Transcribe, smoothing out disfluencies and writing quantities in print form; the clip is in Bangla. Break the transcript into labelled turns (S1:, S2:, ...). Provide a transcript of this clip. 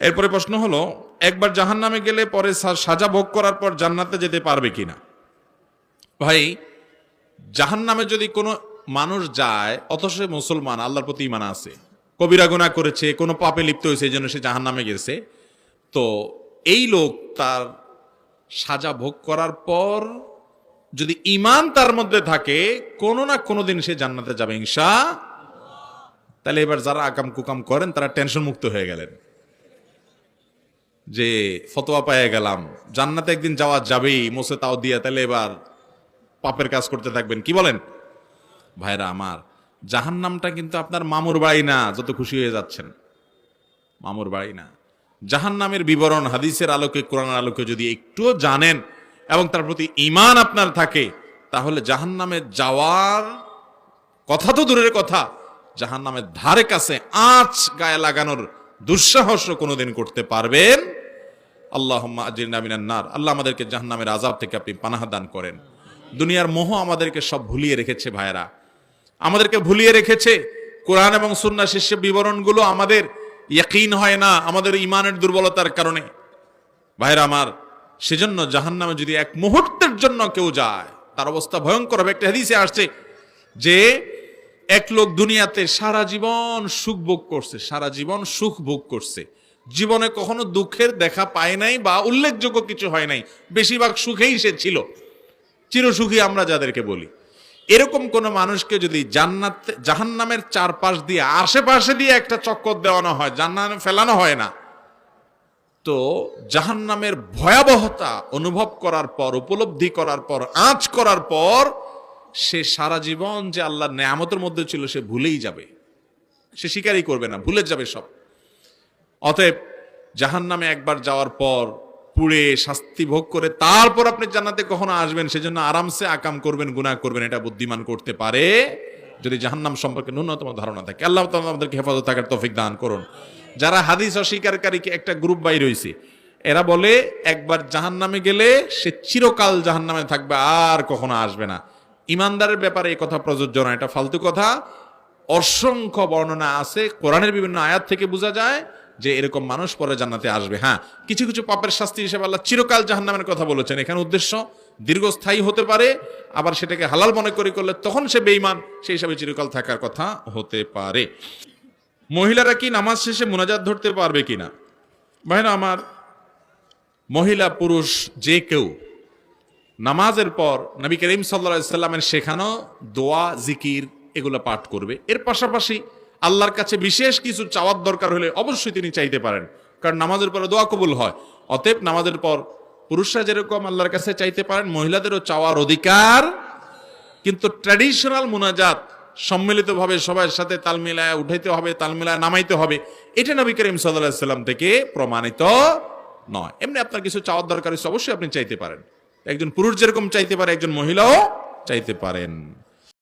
S1: এরপরে প্রশ্ন হলো, একবার জাহান্নামে গেলে পরে সাজা ভোগ করার পর জান্নাতে যেতে পারবে কিনা। ভাই, জাহান্নামে যদি কোনো মানুষ যায় অথচ সে মুসলমান, আল্লাহর প্রতি ঈমান আছে, কবিরা গুনাহ করেছে, কোনো পাপে লিপ্ত হয়েছে, এই জন্য সে জাহান্নামে গেছে, তো এই লোক তার সাজা ভোগ করার পর যদি ঈমান তার মধ্যে থাকে, কোনো না কোনো দিন সে জান্নাতে যাবে ইনশাআল্লাহ। তাহলে এবার যারা আকাম কুকাম করেন তারা টেনশন মুক্ত হয়ে গেলেন যে ফতোয়া পেয়ে গেলাম, জান্নাতে একদিন যাওয়া যাবেই, মোসে তাও দিয়া, তাহলে এবার পাপের কাজ করতে থাকবেন। কি বলেন ভাইরা আমার? জাহান্নামটা কিন্তু আপনার মামুর বাড়ি না, যত খুশি হয়ে যাচ্ছেন, মামুর বাড়ি না। জাহান্নামের বিবরণ হাদিসের আলোকে, কোরআনের আলোকে যদি একটুও জানেন এবং তার প্রতি ঈমান আপনার থাকে, তাহলে জাহান্নামে যাওয়ার কথা তো দূরের কথা, জাহান্নামের ধারে কাছে আঁচ গায়ে লাগানোর দুঃসাহস কোনোদিন করতে পারবেন। আল্লাহুম্মা আজিরনা মিনান নার। আল্লাহ আমাদেরকে জাহান্নামের আযাব থেকে আপনি পানাহ দান করেন। দুনিয়ার মোহ আমাদেরকে সব ভুলিয়ে রেখেছে ভাইরা, আমাদেরকে ভুলিয়ে রেখেছে। কোরআন এবং সুন্নাহ শীর্ষক বিবরণগুলো আমাদের ইয়াকিন হয় না, আমাদের ঈমানের দুর্বলতার কারণে। ভাইরা আমার, সেজন্য জাহান্নামে যদি এক মুহূর্তের জন্য কেউ যায়, তার অবস্থা ভয়ঙ্কর হবে। একটা হাদিসে আসছে যে এক লোক দুনিয়াতে সারা জীবন সুখ ভোগ করছে, সারা জীবন সুখ ভোগ করছে, জীবনে কখনো দুঃখের দেখা পায় নাই বা উল্লেখযোগ্য কিছু হয় নাই, বেশিরভাগ সুখেই সে ছিল, চিরসুখী আমরা যাদেরকে বলি। এরকম কোন মানুষকে যদি জাহান্নামের চারপাশ দিয়ে, আশেপাশে দিয়ে একটা চক্কর দেওয়ানো হয়, জাহান্নামে ফেলানো হয় না, তো জাহান্নামের ভয়াবহতা অনুভব করার পর, উপলব্ধি করার পর, আঁচ করার পর সে সারা জীবন যে আল্লাহর নেয়ামতের মধ্যে ছিল সে ভুলেই যাবে, সে স্বীকারই করবে না, ভুলে যাবে সব। অতএব জাহান্নামে একবার যাওয়ার পর পুড়ে শাস্তি ভোগ করে তারপর আপনি জান্নাতে কখনো আসবেন, সেজন্য আরামসে আকাম করবেন, গুনাহ করবেন, এটা বুদ্ধিমান করতে পারে যদি জাহান্নাম সম্পর্কে ন্যূনতম ধারণা থাকে। আল্লাহ তাআলা আমাদেরকে হেফাজত থাকার তৌফিক দান করুন। যারা হাদিস অস্বীকারীকে একটা গ্রুপ বাইর হইছে, এরা বলে একবার জাহান্নামে গেলে সে চিরকাল জাহান্নামে থাকবে, আর কখনো আসবে না। ইমানদারের ব্যাপারে এই কথা প্রযোজ্য না, এটা ফালতু কথা। অসংখ্য বর্ণনা আছে, কোরআনের বিভিন্ন আয়াত থেকে বোঝা যায় যে এরকম মানুষ পরে জান্নাতে আসবে। হ্যাঁ, কিছু কিছু পাপের শাস্তি হিসেবে আল্লাহ চিরকাল জাহান্নামের কথা বলেছেন। এখানে উদ্দেশ্য দীর্ঘস্থায়ী হতে পারে, আবার সেটাকে হালাল মনে করলে তখন সে বেঈমান, সেই হিসাবে চিরকাল থাকার কথা হতে পারে। মহিলারা কি নামাজ শেষে মুনাজাত ধরতে পারবে কিনা? ভাইরা আমার, মহিলা পুরুষ যে কেউ নামাজের পর নবী করিম সাল্লাল্লাহু আলাইহি সাল্লামের শেখানো দোয়া, জিকির এগুলো পাঠ করবে। এর পাশাপাশি আল্লাহর কাছে বিশেষ কিছু চাওয়ার দরকার হলে অবশ্যই তিনি চাইতে পারেন, কারণ নামাজের পরে দোয়া কবুল হয়। অতএব নামাজের পর পুরুষরা যেরকম আল্লাহর কাছে চাইতে পারেন, মহিলাদেরও চাওয়ার অধিকার। কিন্তু ট্র্যাডিশনাল মুনাজাত সম্মিলিতভাবে সবার সাথে তাল মিলায় উঠাইতে হবে, তাল মিলায় নামাইতে হবে, এটা নবী করিম সাল্লাল্লাহু আলাইহি সাল্লাম থেকে প্রমাণিত নয়। এমনি আপনার কিছু চাওয়ার দরকার হচ্ছে, অবশ্যই আপনি চাইতে পারেন। একজন পুরুষ যেরকম চাইতে পারে, একজন মহিলাও চাইতে পারেন।